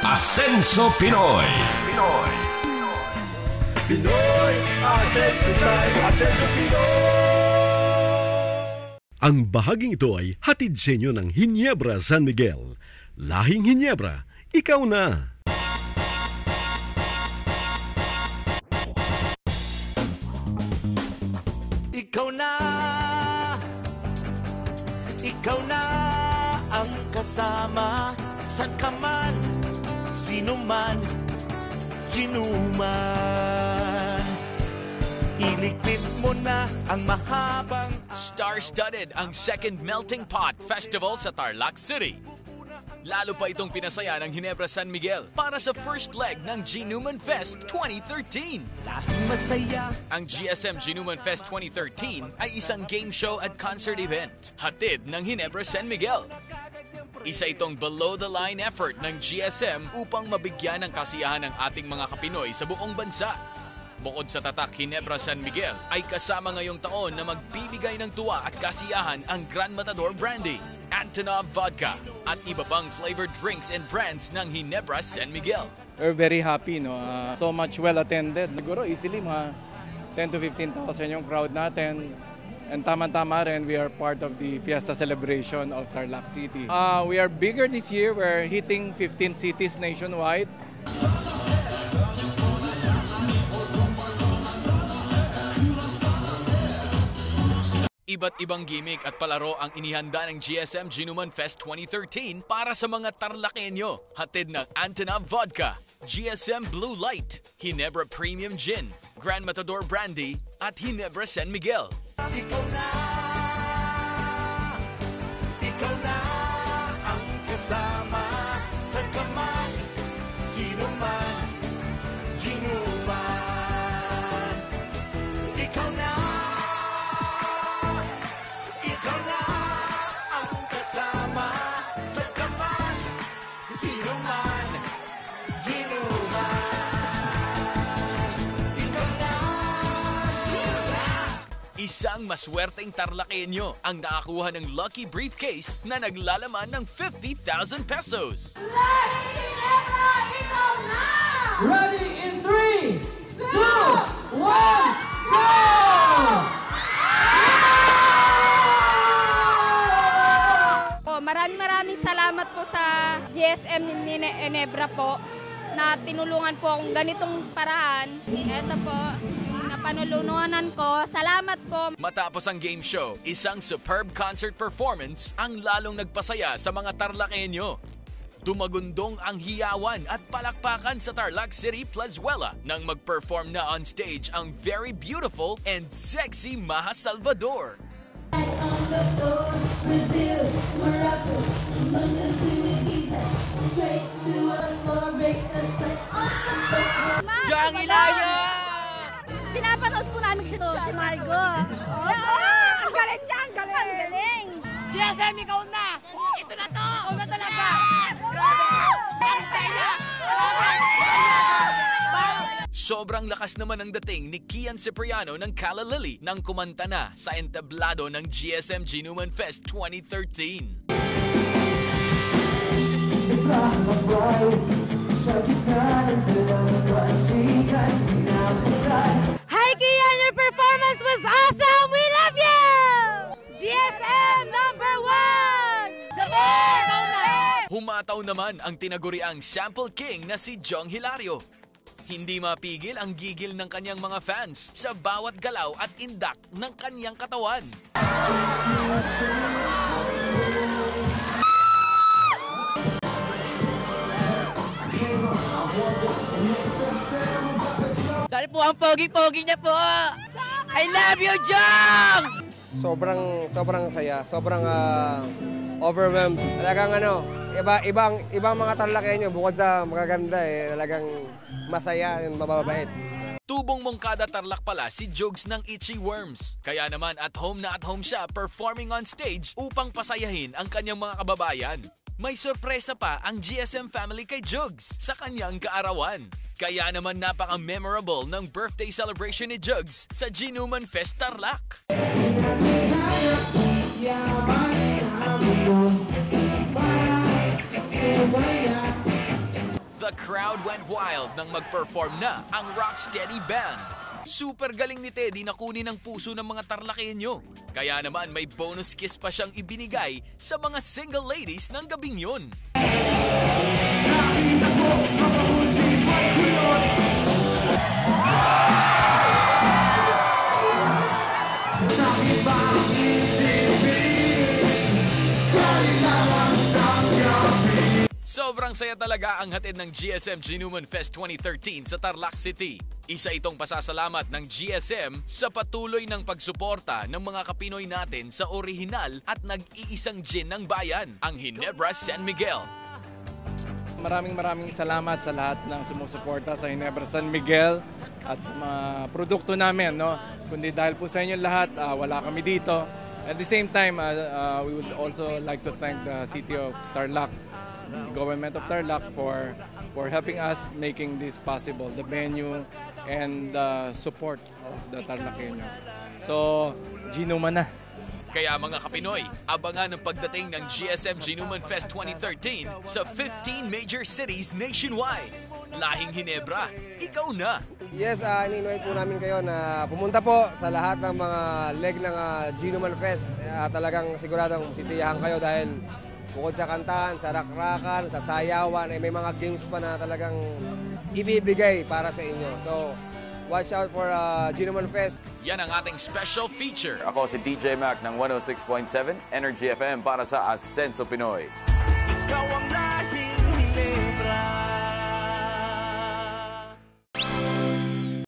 Asenso Pinoy. Pinoy Asenso Time, Asenso Pinoy. Ang bahaging ito ay hatid sa inyo ng Ginebra San Miguel. Lahing Ginebra, ikaw na! Ikaw na ang kasama. San ka man, sino man, ginuman. Iligpit mo na ang mahabang... Star-studded ang Second Melting Pot Festival sa Tarlac City. Lalo pa itong pinasaya ng Ginebra San Miguel para sa first leg ng Ginuman Fest 2013. Masaya. Ang GSM Ginuman Fest 2013 ay isang game show at concert event hatid ng Ginebra San Miguel. Isa itong below-the-line effort ng GSM upang mabigyan ng kasiyahan ng ating mga Kapinoy sa buong bansa. Bukod sa tatak Ginebra San Miguel, ay kasama ngayong taon na magbibigay ng tuwa at kasiyahan ang Gran Matador Brandy, Antonov Vodka, at iba pang flavored drinks and brands ng Ginebra San Miguel. We're very happy, no? So much well-attended. Siguro easily mga 10 to 15,000 yung crowd natin. And tama-tama rin, we are part of the Fiesta celebration of Tarlac City. We are bigger this year. We're hitting 15 cities nationwide. Iba't ibang gimmick at palaro ang inihanda ng GSM Ginuman Fest 2013 para sa mga Tarlakenyo. Hatid ng Antonov Vodka, GSM Blue Light, Ginebra Premium Gin, Gran Matador Brandy, at Ginebra San Miguel. Ikaw na ang kasama. San ka man, sino man, ginuman. Ikaw na ang kasama. San ka man, sino man, ginuman. Ikaw na. Isang maswerteng Tarlakenyo ang nakakuha ng lucky briefcase na naglalaman ng 50,000 pesos. Ready in 3, 2, 1, go! Maraming salamat po sa GSM ni Ginebra po na tinulungan po akong ganitong paraan. Ito po, napanulungan ko. Salamat po. Matapos ang game show, isang superb concert performance ang lalong nagpasaya sa mga Tarlakenyo. Dumagundong ang hiyawan at palakpakan sa Tarlac City, Plazuela nang mag-perform na on stage ang very beautiful and sexy Maha Salvador. Jang Ilaya! Pinapanood po namin si Margo. Ang galing niya, ang galing! GSM, ikaw na! Ito na to! Ikaw na talaga! Sobrang lakas naman ang dating ni Kian Cipriano ng Cala Lily nang kumanta na sa entablado ng GSM Ginuman Fest 2013. Hi, Kian! Your performance was awesome! We love you! GSM #1! The best! Humataw naman ang tinaguriang sample king na si Jong Hilario. Hindi mapigil ang gigil ng kanyang mga fans sa bawat galaw at indak ng kanyang katawan. Dahil po ang pogi-pogi niya po! I love you, Jong! Sobrang saya, sobrang overwhelmed. Talagang ibang mga Tarlakenyo bukod sa magaganda talagang masaya, mababait. Tubong Mongkada Tarlac pala si Jugs ng Itchy Worms. Kaya naman at home siya performing on stage upang pasayahin ang kanyang mga kababayan. May sorpresa pa ang GSM family kay Jugs sa kanyang kaarawan. Kaya naman napaka-memorable ng birthday celebration ni Jugs sa Ginuman Fest Tarlac. crowd went wild nang mag-perform na ang Rocksteady Band. Super galing ni Teddy na kunin ang puso ng mga Tarlakenyo. Kaya naman may bonus kiss pa siyang ibinigay sa mga single ladies ng gabing yun. Sobrang saya talaga ang hatid ng GSM Ginuman Fest 2013 sa Tarlac City. Isa itong pasasalamat ng GSM sa patuloy ng pagsuporta ng mga Kapinoy natin sa orihinal at nag-iisang gin ng bayan, ang Ginebra San Miguel. Maraming salamat sa lahat ng sumusuporta sa Ginebra San Miguel at sa mga produkto namin. No? Kundi dahil po sa inyo lahat, wala kami dito. At the same time, we would also like to thank the City of Tarlac, Government of Tarlac for helping us making this possible, the venue and the support of the Tarlakeños. So, Ginuman na. Kaya mga Kapinoy, abangan ang pagdating ng GSM Ginuman Fest 2013 sa 15 major cities nationwide. Lahing Ginebra, ikaw na! Yes, ini-invite po namin kayo na pumunta po sa lahat ng mga leg ng Ginuman Fest. Talagang siguradong sisiyahan kayo dahil bukod sa kantahan, sa rakrakan, sa sayawan, may mga games pa na talagang ibibigay para sa inyo. So, watch out for Ginuman Fest. Yan ang ating special feature. Ako si DJ Mac ng 106.7 Energy FM para sa Asenso Pinoy.